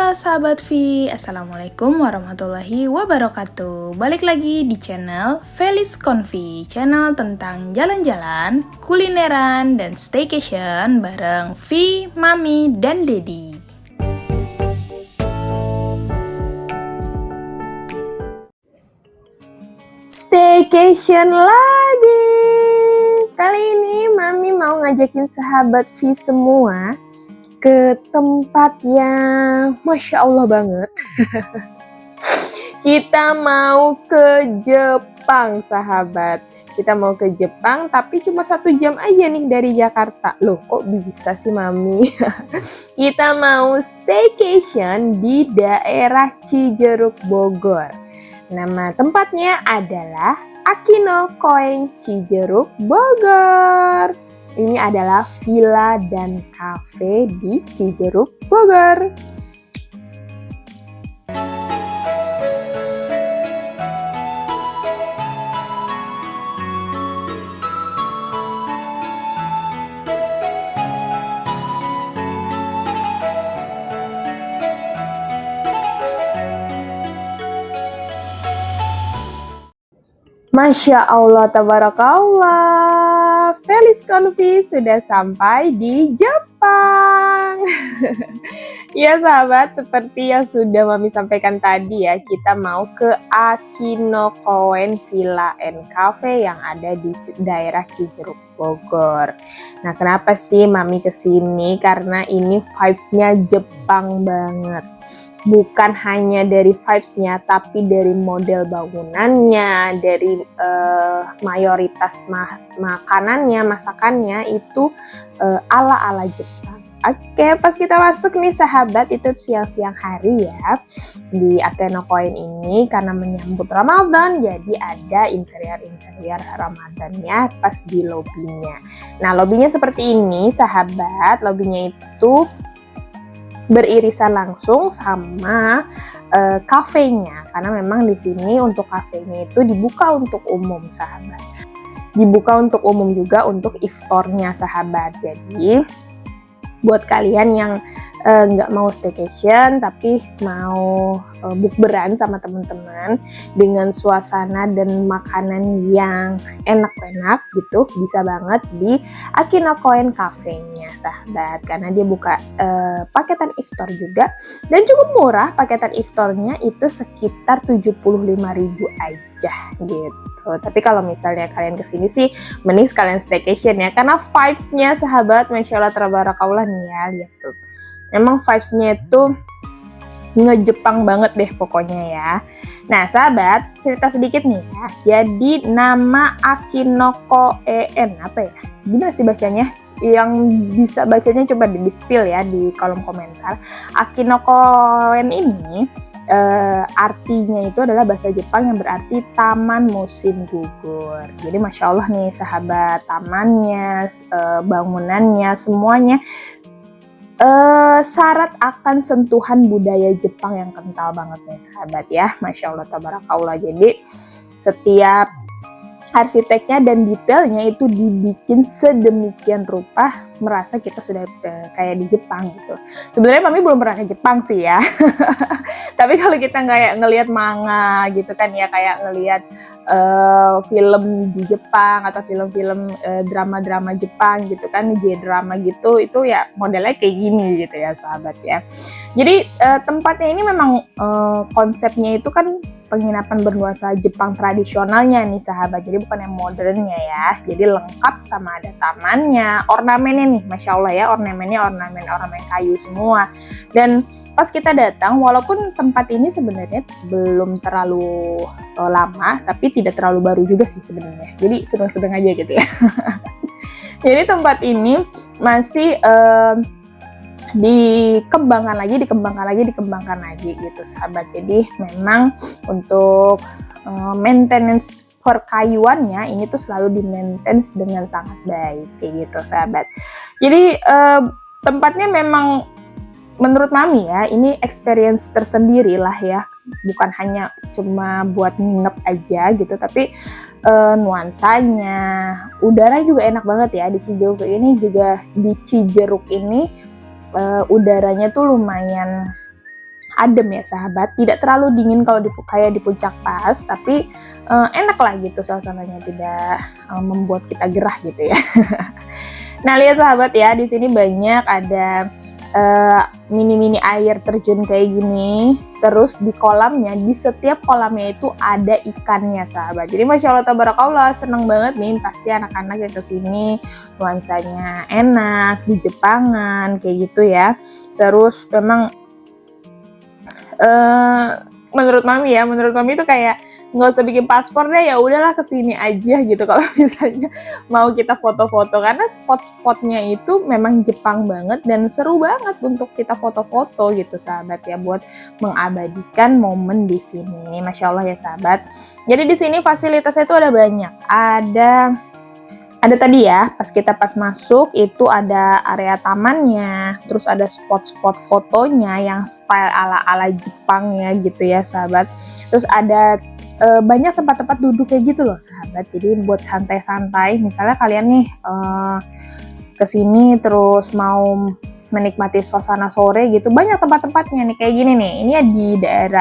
Halo sahabat V, Assalamualaikum warahmatullahi wabarakatuh. Balik lagi di channel Felis Convi, channel tentang jalan-jalan, kulineran, dan staycation bareng V, Mami, dan Dedi. Staycation lagi. Kali ini Mami mau ngajakin sahabat V semua ke tempat yang Masya Allah banget. Kita mau ke Jepang, sahabat. Kita mau ke Jepang, tapi cuma 1 jam aja nih dari Jakarta. Loh, kok bisa sih, Mami? Kita mau staycation di daerah Cijeruk, Bogor. Nama tempatnya adalah Akino Koen Cijeruk, Bogor. Ini adalah villa dan cafe di Cijeruk, Bogor. Masya Allah, tabarakallah, Felis Convi sudah sampai di Jepang. Ya sahabat, seperti yang sudah Mami sampaikan tadi ya, kita mau ke Akino Koen Villa and Cafe yang ada di daerah Cijeruk, Bogor. Nah, kenapa sih Mami kesini? Karena ini vibes-nya Jepang banget. Bukan hanya dari vibes-nya, tapi dari model bangunannya, dari mayoritas makanannya, masakannya itu ala-ala Jepang. Oke, pas kita masuk nih sahabat, itu siang-siang hari ya, di Akino Koen ini karena menyambut Ramadan, jadi ada interior Ramadannya pas di lobinya. Nah, lobinya seperti ini sahabat, lobinya itu beririsan langsung sama kafenya, karena memang di sini untuk kafenya itu dibuka untuk umum sahabat, dibuka untuk umum juga untuk iftarnya sahabat. Jadi buat kalian yang nggak mau staycation tapi mau bukberan sama teman-teman dengan suasana dan makanan yang enak-enak gitu, bisa banget di Akino Koen Cafe-nya sahabat, karena dia buka paketan iftar juga dan cukup murah. Paketan iftarnya itu sekitar 75.000 aja gitu. Tapi kalau misalnya kalian kesini sih mending sekalian staycation ya, karena vibes-nya sahabat Masya Allah tabarakallah nih ya, lihat tuh. Memang vibes-nya itu nge-Jepang banget deh pokoknya ya. Nah sahabat, cerita sedikit nih ya. Jadi nama Akino Koen apa ya? Gimana sih bacanya? Yang bisa bacanya coba di-spill ya di kolom komentar. Akino Koen ini artinya itu adalah bahasa Jepang yang berarti taman musim gugur. Jadi Masya Allah nih sahabat, tamannya, bangunannya, semuanya syarat akan sentuhan budaya Jepang yang kental banget nih sahabat ya. Masya Allah tabarakallah. Jadi setiap arsiteknya dan detailnya itu dibikin sedemikian rupa, merasa kita sudah kayak di Jepang gitu. Sebenarnya Mami belum pernah ke Jepang sih ya. Tapi kalau kita kayak ngelihat manga gitu kan ya, kayak ngelihat film di Jepang atau film-film drama-drama Jepang gitu kan, J-drama gitu, itu ya modelnya kayak gini gitu ya sahabat ya. Jadi tempatnya ini memang konsepnya itu kan penginapan bernuansa Jepang tradisionalnya nih sahabat, jadi bukan yang modernnya ya. Jadi lengkap sama ada tamannya, ornamennya nih Masya Allah ya, ornamennya ornamen kayu semua. Dan pas kita datang, walaupun tempat ini sebenarnya belum terlalu lama, tapi tidak terlalu baru juga sih sebenarnya, jadi sedang-sedang aja gitu ya. Jadi tempat ini masih dikembangkan lagi gitu sahabat. Jadi memang untuk maintenance perkayuannya ini tuh selalu di-maintenance dengan sangat baik kayak gitu sahabat. Jadi tempatnya memang menurut Mami ya, ini experience tersendiri lah ya, bukan hanya cuma buat nginep aja gitu, tapi nuansanya, udara juga enak banget ya di Cijeruk ini. Juga di Cijeruk ini udaranya tuh lumayan adem ya sahabat, tidak terlalu dingin kalau kayak di puncak pas, tapi enak lah gitu suasananya, tidak membuat kita gerah gitu ya. Nah lihat sahabat ya, di sini banyak ada mini-mini air terjun kayak gini. Terus di kolamnya, di setiap kolamnya itu ada ikannya sahabat. Jadi masya Allah tabarakallah, seneng banget nih pasti anak-anak yang kesini, nuansanya enak, di Jepangan kayak gitu ya. Terus memang menurut mami itu kayak nggak usah bikin paspor deh, ya udahlah kesini aja gitu kalau misalnya mau kita foto-foto, karena spot-spotnya itu memang Jepang banget dan seru banget untuk kita foto-foto gitu sahabat ya, buat mengabadikan momen di sini. Masya Allah ya sahabat. Jadi di sini fasilitasnya itu ada banyak, ada tadi ya, pas masuk itu ada area tamannya, terus ada spot-spot fotonya yang style ala-ala Jepang ya gitu ya sahabat. Terus ada banyak tempat-tempat duduk kayak gitu loh sahabat, jadi buat santai-santai, misalnya kalian nih kesini terus mau menikmati suasana sore gitu, banyak tempat-tempatnya nih kayak gini nih. Ini ya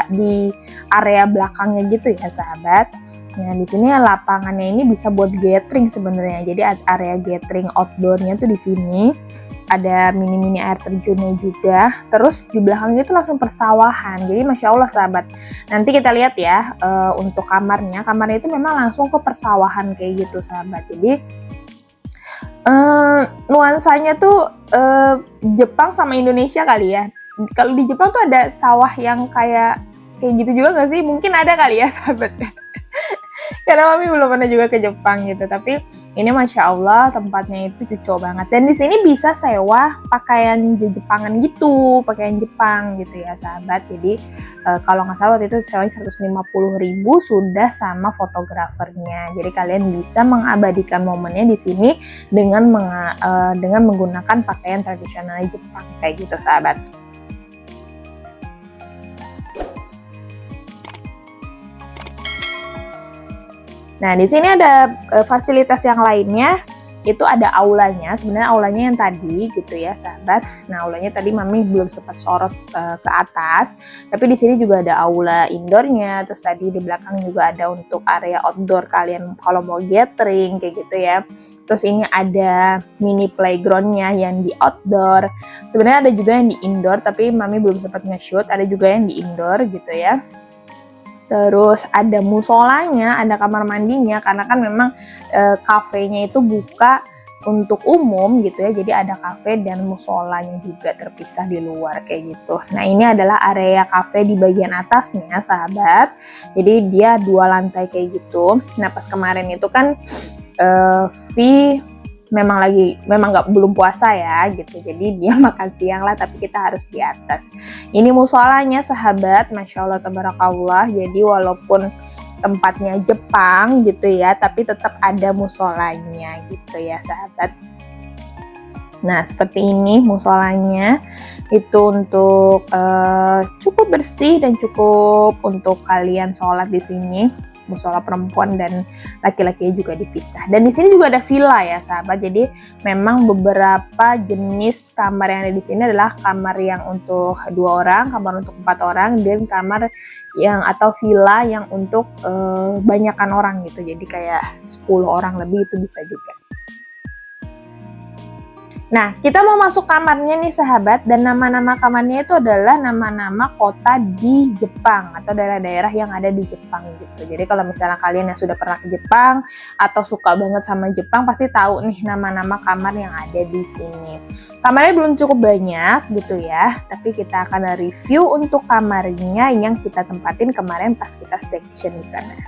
di area belakangnya gitu ya sahabat. Nah di sini lapangannya ini bisa buat gathering sebenarnya, jadi area gathering outdoornya tuh di sini. Ada mini-mini air terjunnya juga. Terus di belakangnya itu langsung persawahan. Jadi masya Allah sahabat. Nanti kita lihat ya untuk kamarnya. Kamarnya itu memang langsung ke persawahan kayak gitu sahabat. Jadi nuansanya tuh Jepang sama Indonesia kali ya. Kalau di Jepang tuh ada sawah yang kayak gitu juga nggak sih? Mungkin ada kali ya sahabat. Karena mami belum pernah juga ke Jepang gitu, tapi ini masya Allah tempatnya itu cocok banget. Dan di sini bisa sewa pakaian Jepangan gitu, pakaian Jepang gitu ya sahabat. Jadi kalau nggak salah waktu itu sewanya 150.000 sudah sama fotografernya. Jadi kalian bisa mengabadikan momennya di sini dengan menggunakan pakaian tradisional Jepang kayak gitu sahabat. Nah, di sini ada fasilitas yang lainnya, itu ada aulanya. Sebenarnya aulanya yang tadi gitu ya, sahabat. Nah, aulanya tadi mami belum sempat sorot ke atas, tapi di sini juga ada aula indoornya. Terus tadi di belakang juga ada untuk area outdoor kalian kalau mau gathering kayak gitu ya. Terus ini ada mini playgroundnya yang di outdoor. Sebenarnya ada juga yang di indoor, tapi mami belum sempat nge-shoot. Ada juga yang di indoor gitu ya. Terus ada musolanya, ada kamar mandinya, karena kan memang kafenya itu buka untuk umum gitu ya. Jadi ada kafe dan musolanya juga terpisah di luar kayak gitu. Nah ini adalah area kafe di bagian atasnya sahabat. Jadi dia 2 lantai kayak gitu. Nah pas kemarin itu kan memang belum puasa ya gitu, jadi dia makan siang lah, tapi kita harus di atas. Ini musolanya sahabat, masya Allah tabarakallah. Jadi walaupun tempatnya Jepang gitu ya, tapi tetap ada musolanya gitu ya sahabat. Nah seperti ini musolanya, itu untuk cukup bersih dan cukup untuk kalian sholat di sini. Musola perempuan dan laki-laki juga dipisah. Dan di sini juga ada villa ya sahabat. Jadi memang beberapa jenis kamar yang ada di sini adalah kamar yang untuk 2 orang, kamar untuk 4 orang, dan kamar yang atau villa yang untuk banyakan orang gitu. Jadi kayak 10 orang lebih itu bisa juga. Nah, kita mau masuk kamarnya nih sahabat, dan nama-nama kamarnya itu adalah nama-nama kota di Jepang atau daerah-daerah yang ada di Jepang gitu. Jadi kalau misalnya kalian yang sudah pernah ke Jepang atau suka banget sama Jepang pasti tahu nih nama-nama kamar yang ada di sini. Kamarnya belum cukup banyak gitu ya, tapi kita akan review untuk kamarnya yang kita tempatin kemarin pas kita staycation di sana.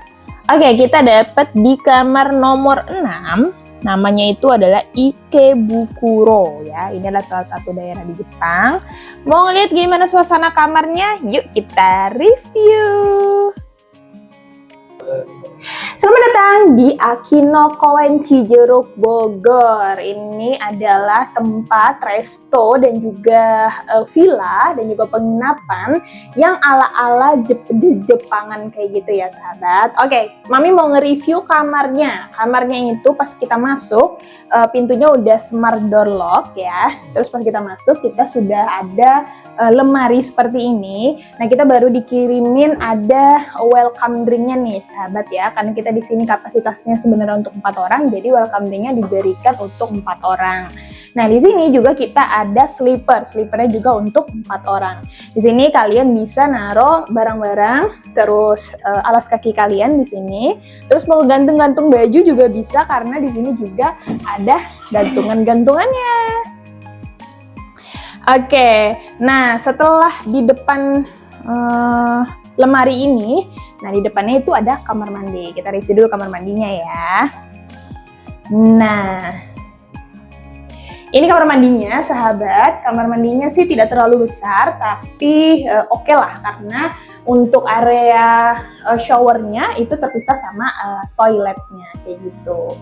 Oke, kita dapat di kamar nomor 6. Namanya itu adalah Ikebukuro ya. Ini adalah salah satu daerah di Jepang. Mau ngeliat gimana suasana kamarnya? Yuk kita review. Selamat datang di Akinokoen Cijeruk Bogor. Ini adalah tempat resto dan juga villa dan juga penginapan yang ala-ala Jepangan kayak gitu ya sahabat. Oke, Mami mau nge-review kamarnya. Kamarnya itu pas kita masuk, pintunya udah smart door lock ya. Terus pas kita masuk, kita sudah ada lemari seperti ini. Nah, kita baru dikirimin ada welcome drinknya nih sahabat ya. Karena kita di sini kapasitasnya sebenarnya untuk 4 orang, jadi welcome drinknya diberikan untuk 4 orang. Nah, di sini juga kita ada slipernya juga untuk 4 orang. Di sini kalian bisa naruh barang-barang, terus alas kaki kalian di sini. Terus mau gantung-gantung baju juga bisa karena di sini juga ada gantungan-gantungannya. Oke, nah setelah di depan lemari ini, nah di depannya itu ada kamar mandi. Kita review dulu kamar mandinya ya. Nah, ini kamar mandinya sahabat. Kamar mandinya sih tidak terlalu besar, tapi oke lah karena untuk area showernya itu terpisah sama toiletnya kayak gitu.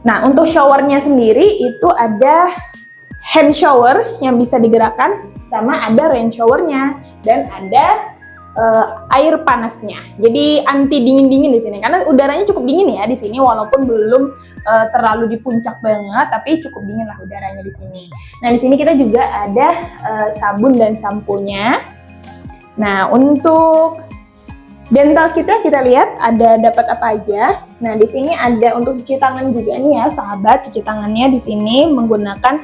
Nah, untuk showernya sendiri itu ada hand shower yang bisa digerakkan, sama ada rain showernya, dan ada air panasnya. Jadi anti dingin-dingin di sini karena udaranya cukup dingin ya di sini, walaupun belum terlalu di puncak banget, tapi cukup dingin lah udaranya di sini. Nah, di sini kita juga ada sabun dan samponya. Nah, untuk dental kita lihat ada dapat apa aja. Nah, di sini ada untuk cuci tangan juga nih ya sahabat. Cuci tangannya di sini menggunakan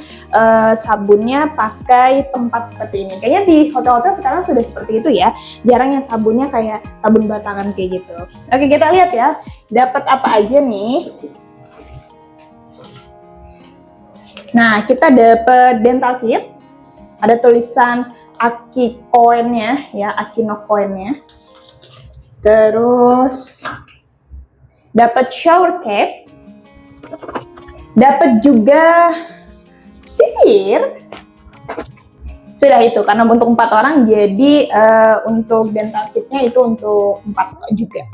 sabunnya pakai tempat seperti ini. Kayaknya di hotel-hotel sekarang sudah seperti itu ya. Jarang yang sabunnya kayak sabun batangan kayak gitu. Oke, kita lihat ya. Dapat apa aja nih. Nah, kita dapat dental kit. Ada tulisan Akikoen-nya ya, Akinokoen-nya. Terus dapat shower cap, dapat juga sisir. Sudah itu karena untuk 4 orang, jadi untuk dental kitnya itu untuk 4 juga.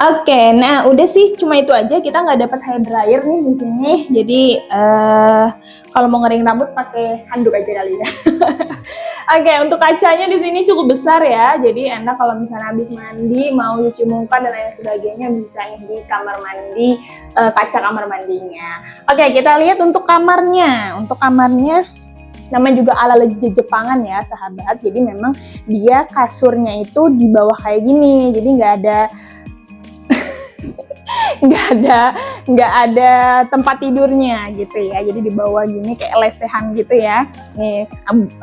Oke, nah udah sih cuma itu aja. Kita nggak dapat hair dryer nih di sini. Jadi kalau mau ngering rambut pakai handuk aja kali ya. Oke, untuk kacanya di sini cukup besar ya. Jadi enak kalau misalnya habis mandi mau cuci muka dan lain sebagainya bisa di kamar mandi, kaca kamar mandinya. Oke, kita lihat untuk kamarnya. Untuk kamarnya namanya juga ala Jepangan ya sahabat. Jadi memang dia kasurnya itu di bawah kayak gini. Jadi nggak ada tempat tidurnya gitu ya. Jadi di bawah gini kayak lesehan gitu ya. Nih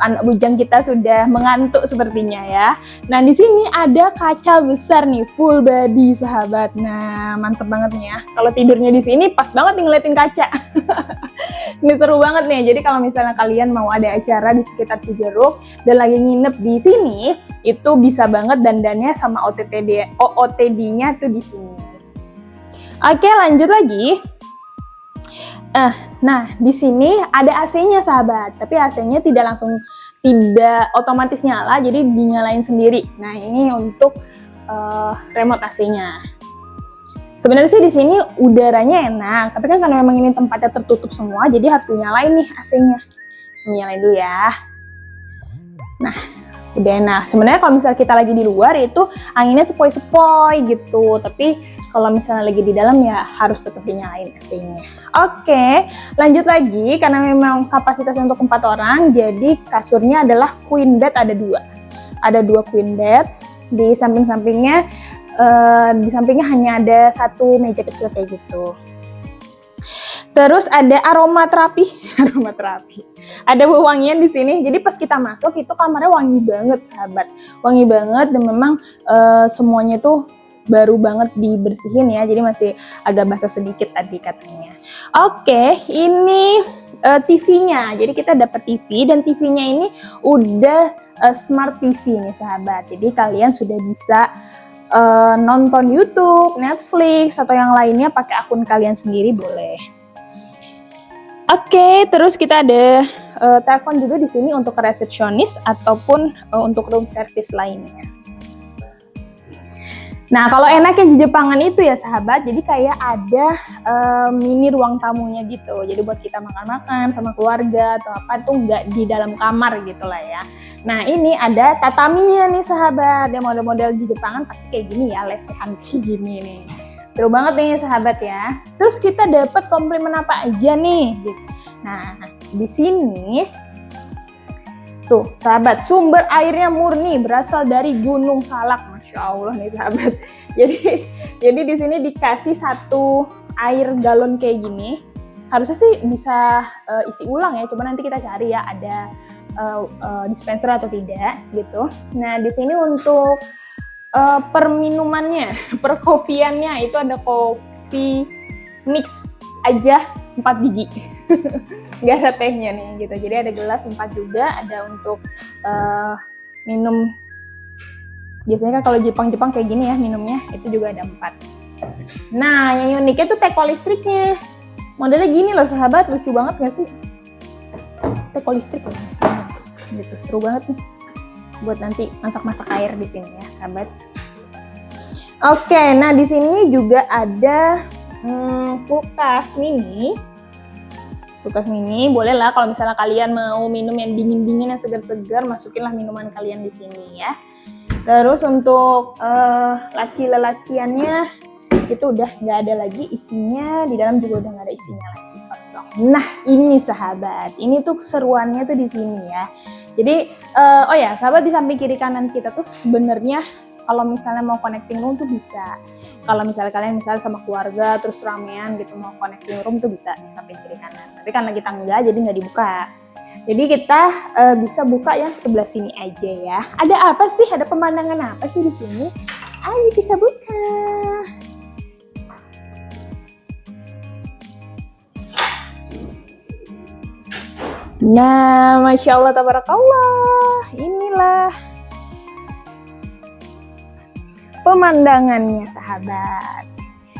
anak bujang kita sudah mengantuk sepertinya ya. Nah, di sini ada kaca besar nih full body sahabat. Nah, mantep banget nih ya. Kalau tidurnya di sini pas banget nih ngeliatin kaca. Ini seru banget nih. Jadi kalau misalnya kalian mau ada acara di sekitar Cijeruk dan lagi nginep di sini, itu bisa banget dandannya sama OOTD-nya tuh di sini. Oke, lanjut lagi. Nah, di sini ada AC-nya sahabat, tapi AC-nya tidak otomatis nyala, jadi dinyalain sendiri. Nah, ini untuk remote AC-nya. Sebenarnya sih di sini udaranya enak, tapi kan karena memang ini tempatnya tertutup semua, jadi harus dinyalain nih AC-nya. Nyalain dulu ya. Nah, udah enak. Sebenarnya kalau misalnya kita lagi di luar itu anginnya sepoi-sepoi gitu, tapi kalau misalnya lagi di dalam ya harus tetap dinyalain AC-nya. Oke, lanjut lagi karena memang kapasitasnya untuk 4 orang, jadi kasurnya adalah queen bed, ada 2. Ada 2 queen bed. Di samping-sampingnya hanya ada 1 meja kecil kayak gitu. Terus ada aromaterapi. Ada wewangian di sini. Jadi pas kita masuk itu kamarnya wangi banget, sahabat. Wangi banget dan memang semuanya tuh baru banget dibersihin ya. Jadi masih agak basah sedikit tadi katanya. Oke, ini TV-nya. Jadi kita dapat TV dan TV-nya ini udah smart TV nih, sahabat. Jadi kalian sudah bisa nonton YouTube, Netflix atau yang lainnya pakai akun kalian sendiri boleh. Oke, terus kita ada telepon juga di sini untuk resepsionis ataupun untuk room service lainnya. Nah, kalau enaknya di Jepangan itu ya sahabat, jadi kayak ada mini ruang tamunya gitu. Jadi buat kita makan-makan sama keluarga atau apa tuh nggak di dalam kamar gitu lah ya. Nah, ini ada tataminya nih sahabat. Yang model-model di Jepangan pasti kayak gini ya, lesehan kayak gini nih. Seru banget nih sahabat ya. Terus kita dapat komplimen apa aja nih? Nah, di sini tuh, sahabat, sumber airnya murni berasal dari Gunung Salak. Masya Allah nih sahabat. Jadi di sini dikasih satu air galon kayak gini. Harusnya sih bisa isi ulang ya. Coba nanti kita cari ya ada dispenser atau tidak gitu. Nah di sini untuk perminumannya, perkofiannya itu ada kopi mix aja 4 biji. Nggak ada tehnya nih gitu. Jadi ada gelas 4 juga, ada untuk minum. Biasanya kan kalau Jepang kayak gini ya minumnya, itu juga ada 4. Nah, yang uniknya tuh teko listriknya. Modelnya gini loh sahabat, lucu banget nggak sih? Teko listrik ya, gitu, seru banget nih. Buat nanti masak-masak air di sini ya sahabat. Oke, nah di sini juga ada kulkas mini. Kulkas mini, boleh lah kalau misalnya kalian mau minum yang dingin-dingin, yang segar-segar, masukinlah minuman kalian di sini ya. Terus untuk laci-lelaciannya itu udah nggak ada lagi isinya, di dalam juga udah nggak ada isinya lagi, kosong. Nah ini sahabat, ini tuh keseruannya tuh di sini ya. Jadi oh ya sahabat, di samping kiri kanan kita tuh sebenarnya kalau misalnya mau connecting room tuh bisa. Kalau misalnya kalian sama keluarga terus ramean gitu mau connecting room tuh bisa di samping kiri kanan. Tapi karena kita enggak, jadi nggak dibuka. Jadi kita bisa buka yang sebelah sini aja ya. Ada apa sih? Ada pemandangan apa sih di sini? Ayo kita buka. Nah, Masya Allah, tabarakallah. Inilah pemandangannya sahabat.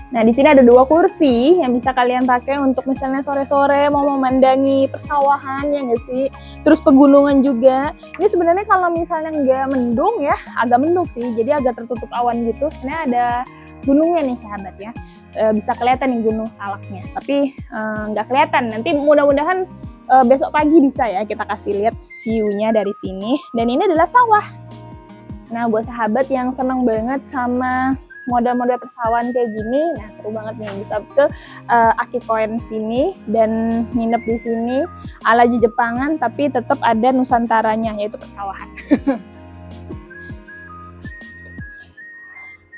Nah di sini ada 2 kursi yang bisa kalian pakai untuk misalnya sore-sore mau memandangi persawahan ya nggak sih. Terus pegunungan juga. Ini sebenarnya kalau misalnya nggak mendung ya, agak mendung sih. Jadi agak tertutup awan gitu. Sebenarnya ada gunungnya nih sahabat ya. Bisa kelihatan nih gunung Salaknya. Tapi nggak kelihatan. Nanti mudah-mudahan besok pagi bisa ya kita kasih lihat view-nya dari sini. Dan ini adalah sawah. Nah buat sahabat yang seneng banget sama model-model persawahan kayak gini, nah seru banget nih bisa ke Akikoen sini dan nginep di sini ala Jepangan tapi tetap ada nusantaranya yaitu persawahan.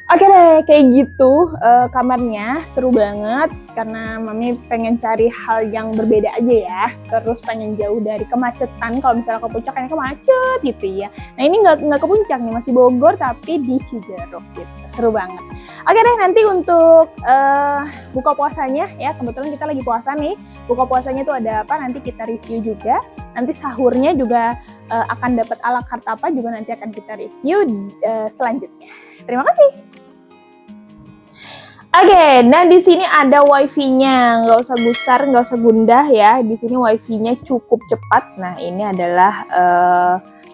Oke deh, kayak gitu kamarnya seru banget karena Mami pengen cari hal yang berbeda aja ya. Terus pengen jauh dari kemacetan. Kalau misalnya ke puncak kayaknya macet gitu ya. Nah ini nggak ke puncak nih, masih Bogor tapi di Cijeruk gitu. Seru banget. Oke deh, nanti untuk buka puasanya ya, kebetulan kita lagi puasa nih. Buka puasanya tuh ada apa? Nanti kita review juga. Nanti sahurnya juga akan dapat ala carte apa juga nanti akan kita review selanjutnya. Terima kasih. Oke, nah di sini ada wifi-nya, nggak usah gusar, nggak usah gundah ya. Di sini wifi-nya cukup cepat. Nah ini adalah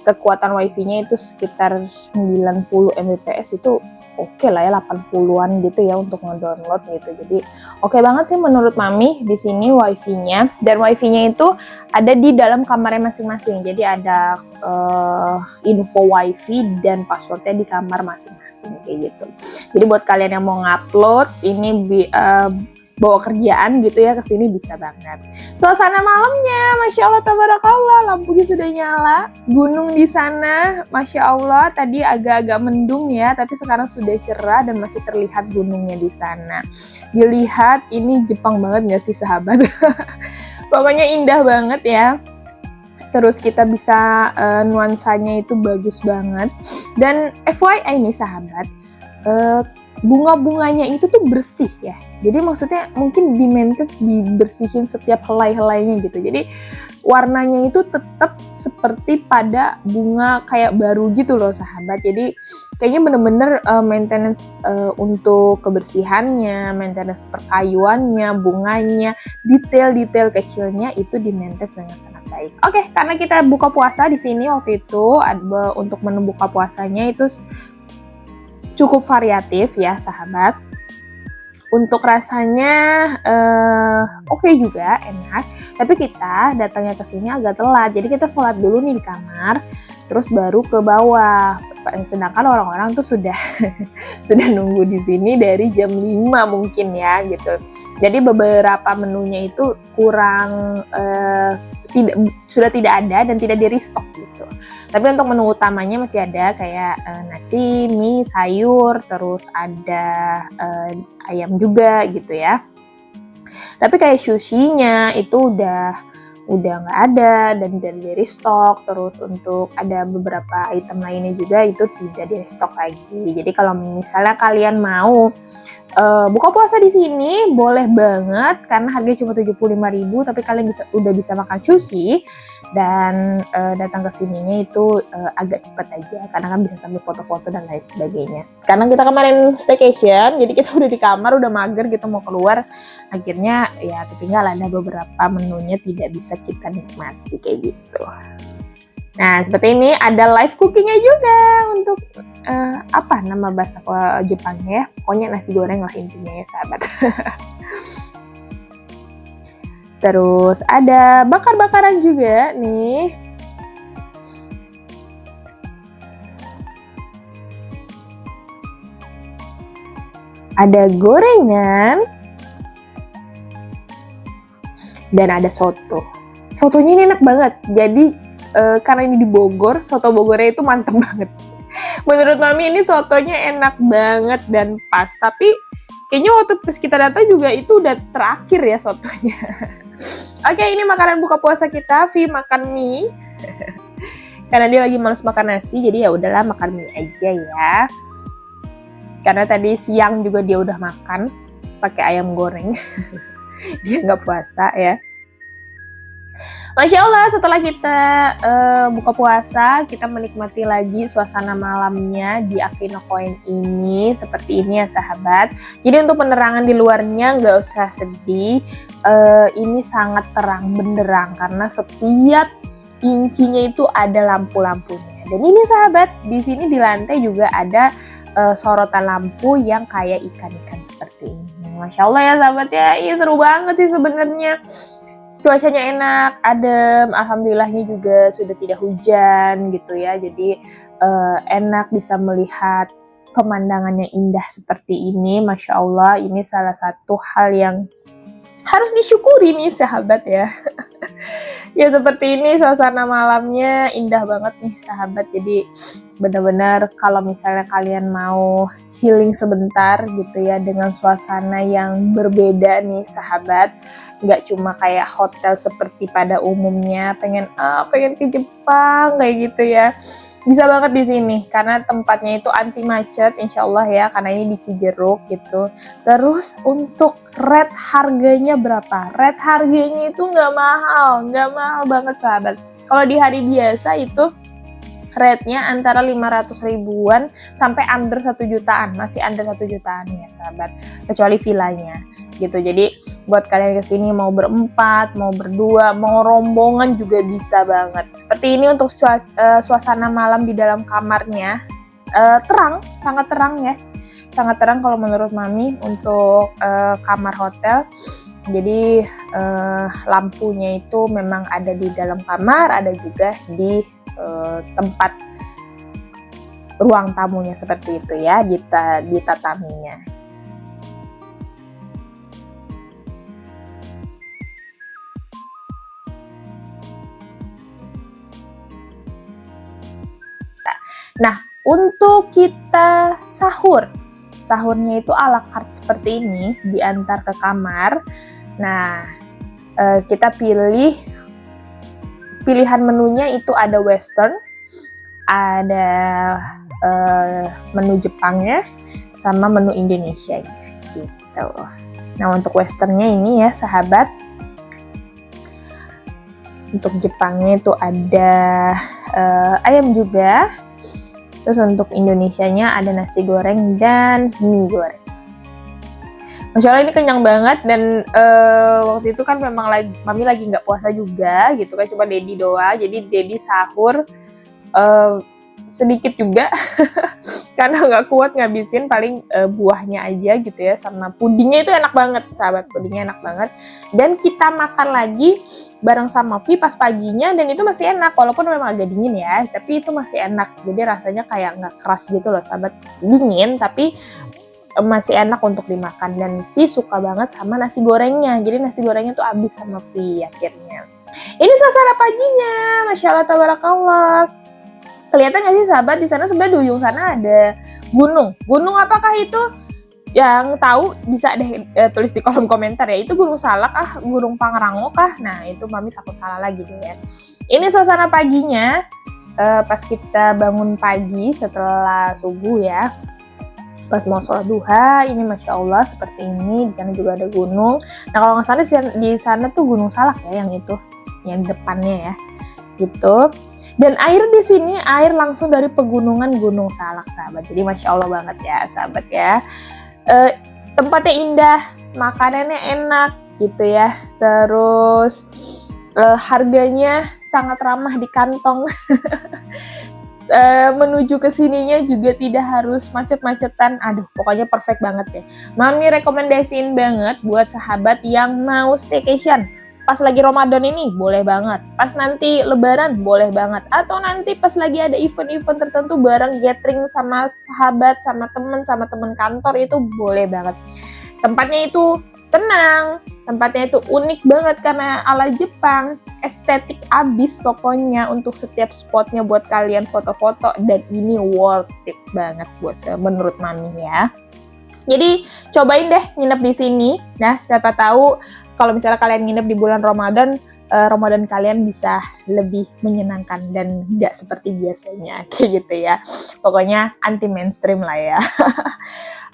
kekuatan wifi-nya itu sekitar 90 Mbps itu oke lah ya, 80-an gitu ya untuk ngedownload gitu. Jadi oke banget sih menurut Mami di sini wifi-nya. Dan wifi-nya itu ada di dalam kamarnya masing-masing. Jadi ada info wifi dan passwordnya di kamar masing-masing kayak gitu. Jadi buat kalian yang mau ngupload ini bawa kerjaan gitu ya ke sini bisa banget. Suasana malamnya, Masya Allah, tabarakallah, lampunya sudah nyala. Gunung di sana, Masya Allah, tadi agak-agak mendung ya, tapi sekarang sudah cerah dan masih terlihat gunungnya di sana. Dilihat, ini Jepang banget nggak sih sahabat? Pokoknya indah banget ya. Terus kita bisa nuansanya itu bagus banget. Dan FYI nih sahabat, bunga-bunganya itu tuh bersih ya. Jadi maksudnya mungkin dibersihin setiap helai-helainya gitu. Jadi warnanya itu tetap seperti pada bunga kayak baru gitu loh sahabat. Jadi kayaknya bener-bener maintenance untuk kebersihannya, maintenance perkayuannya, bunganya, detail-detail kecilnya itu di-maintenance dengan sangat baik. Oke, karena kita buka puasa di sini waktu itu untuk menu buka puasanya itu cukup variatif ya sahabat. Untuk rasanya oke juga, enak. Tapi kita datangnya ke sini agak telat. Jadi kita sholat dulu nih di kamar, terus baru ke bawah. Sedangkan orang-orang tuh sudah sudah nunggu di sini dari jam 5 mungkin ya gitu. Jadi beberapa menunya itu kurang sudah tidak ada dan tidak di restock gitu. Tapi untuk menu utamanya masih ada kayak nasi, mie, sayur, terus ada ayam juga gitu ya. Tapi kayak sushinya itu udah nggak ada dan tidak di restock. Terus untuk ada beberapa item lainnya juga itu tidak di restock lagi. Jadi kalau misalnya kalian mau buka puasa di sini boleh banget karena harganya cuma 75.000, tapi kalian udah bisa makan sushi dan datang ke sininya itu agak cepat aja karena kan bisa sambil foto-foto dan lain sebagainya. Karena kita kemarin staycation, jadi kita udah di kamar, udah mager gitu mau keluar, akhirnya ya ketinggalan ada beberapa menunya tidak bisa kita nikmati kayak gitu. Nah, seperti ini ada live cookingnya juga untuk apa nama bahasa Jepangnya ya? Pokoknya nasi goreng lah intinya ya sahabat. Terus ada bakar-bakaran juga nih. Ada gorengan. Dan ada soto. Sotonya ini enak banget. Jadi karena ini di Bogor, soto Bogornya itu mantep banget. Menurut Mami ini sotonya enak banget dan pas. Tapi kayaknya waktu pas kita datang juga itu udah terakhir ya sotonya. Oke, ini makanan buka puasa kita. Vi makan mie. Karena dia lagi males makan nasi, jadi ya udahlah makan mie aja ya. Karena tadi siang juga dia udah makan pakai ayam goreng. Dia nggak puasa ya. Masya Allah, setelah kita buka puasa, kita menikmati lagi suasana malamnya di Akinokoin ini. Seperti ini ya sahabat. Jadi untuk penerangan di luarnya nggak usah sedih. Ini sangat terang benderang karena setiap incinya itu ada lampu-lampunya. Dan ini sahabat, di sini di lantai juga ada sorotan lampu yang kayak ikan-ikan seperti ini. Masya Allah ya sahabat ya, ini seru banget sih sebenarnya. Cuacanya enak, adem, alhamdulillahnya juga sudah tidak hujan gitu ya. Jadi enak bisa melihat pemandangannya indah seperti ini. Masya Allah, ini salah satu hal yang harus disyukuri nih sahabat ya. Ya seperti ini suasana malamnya indah banget nih sahabat. Jadi benar-benar kalau misalnya kalian mau healing sebentar gitu ya dengan suasana yang berbeda nih sahabat, nggak cuma kayak hotel seperti pada umumnya pengen ke Jepang kayak gitu ya, bisa banget di sini karena tempatnya itu anti macet insya Allah ya, karena ini di Cijeruk gitu. Terus untuk rate harganya berapa? Rate harganya itu nggak mahal banget sahabat. Kalau di hari biasa itu rate-nya antara 500 ribuan sampai under 1 jutaan, masih under 1 jutaan ya sahabat, kecuali villanya gitu. Jadi buat kalian kesini mau berempat, mau berdua, mau rombongan juga bisa banget. Seperti ini untuk suasana malam di dalam kamarnya, terang, sangat terang ya, sangat terang kalau menurut Mami untuk kamar hotel. Jadi lampunya itu memang ada di dalam kamar, ada juga di tempat ruang tamunya seperti itu ya, di tataminya. Nah, untuk kita sahurnya itu ala carte seperti ini, diantar ke kamar. Nah, kita pilihan menunya itu ada western, ada menu Jepangnya, sama menu Indonesia gitu. Nah, untuk westernnya ini ya sahabat, untuk Jepangnya itu ada ayam juga. Terus untuk Indonesianya ada nasi goreng dan mie goreng. Masya Allah ini kenyang banget, dan waktu itu kan memang Mami lagi nggak puasa juga gitu kan, cuma Dedi doang. Jadi Dedi sahur sedikit juga karena nggak kuat ngabisin, paling buahnya aja gitu ya, sama pudingnya itu enak banget sahabat, pudingnya enak banget. Dan kita makan lagi bareng sama Vi pas paginya, dan itu masih enak walaupun memang agak dingin ya, tapi itu masih enak, jadi rasanya kayak nggak keras gitu loh sahabat, dingin tapi masih enak untuk dimakan. Dan Vi suka banget sama nasi gorengnya, jadi nasi gorengnya tuh habis sama Vi akhirnya. Ini suasana paginya, Masya Allah tabarakallah. Kelihatan nggak sih sahabat, di sana sebenarnya di ujung sana ada gunung. Gunung apakah itu? Yang tahu bisa deh tulis di kolom komentar ya. Itu Gunung Salak kah? Gunung Pangrango kah? Nah itu Mami takut salah lagi deh ya. Ini suasana paginya pas kita bangun pagi setelah subuh ya. Pas mau sholat duha, ini Masya Allah seperti ini. Di sana juga ada gunung. Nah kalau nggak salah di sana tuh Gunung Salak ya, yang itu, yang depannya ya, gitu. Dan air di sini air langsung dari pegunungan Gunung Salak sahabat. Jadi Masya Allah banget ya sahabat ya. Tempatnya indah, makanannya enak gitu ya. Terus harganya sangat ramah di kantong. Menuju ke sininya juga tidak harus macet-macetan. Aduh, pokoknya perfect banget ya. Mami rekomendasiin banget buat sahabat yang mau staycation. Pas lagi Ramadan ini boleh banget. Pas nanti Lebaran boleh banget. Atau nanti pas lagi ada event-event tertentu bareng gathering sama sahabat, sama teman kantor, itu boleh banget. Tempatnya itu tenang, tempatnya itu unik banget karena ala Jepang, estetik abis pokoknya untuk setiap spotnya buat kalian foto-foto, dan ini worth it banget buat menurut Mami ya. Jadi cobain deh nginep di sini. Nah siapa tahu kalau misalnya kalian nginep di bulan Ramadan, Ramadan kalian bisa lebih menyenangkan dan nggak seperti biasanya kayak gitu ya. Pokoknya anti mainstream lah ya.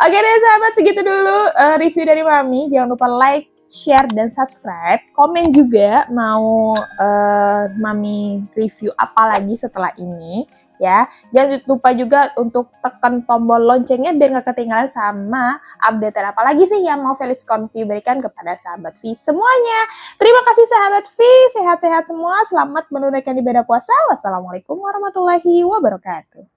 Oke deh sahabat, segitu dulu review dari Mami. Jangan lupa like, share, dan subscribe. Komen juga mau Mami review apa lagi setelah ini ya. Jangan lupa juga untuk tekan tombol loncengnya biar gak ketinggalan sama updatean apa lagi sih yang mau Felis Konfi berikan kepada sahabat Vi semuanya. Terima kasih sahabat Vi, sehat-sehat semua. Selamat menunaikan ibadah puasa. Wassalamualaikum warahmatullahi wabarakatuh.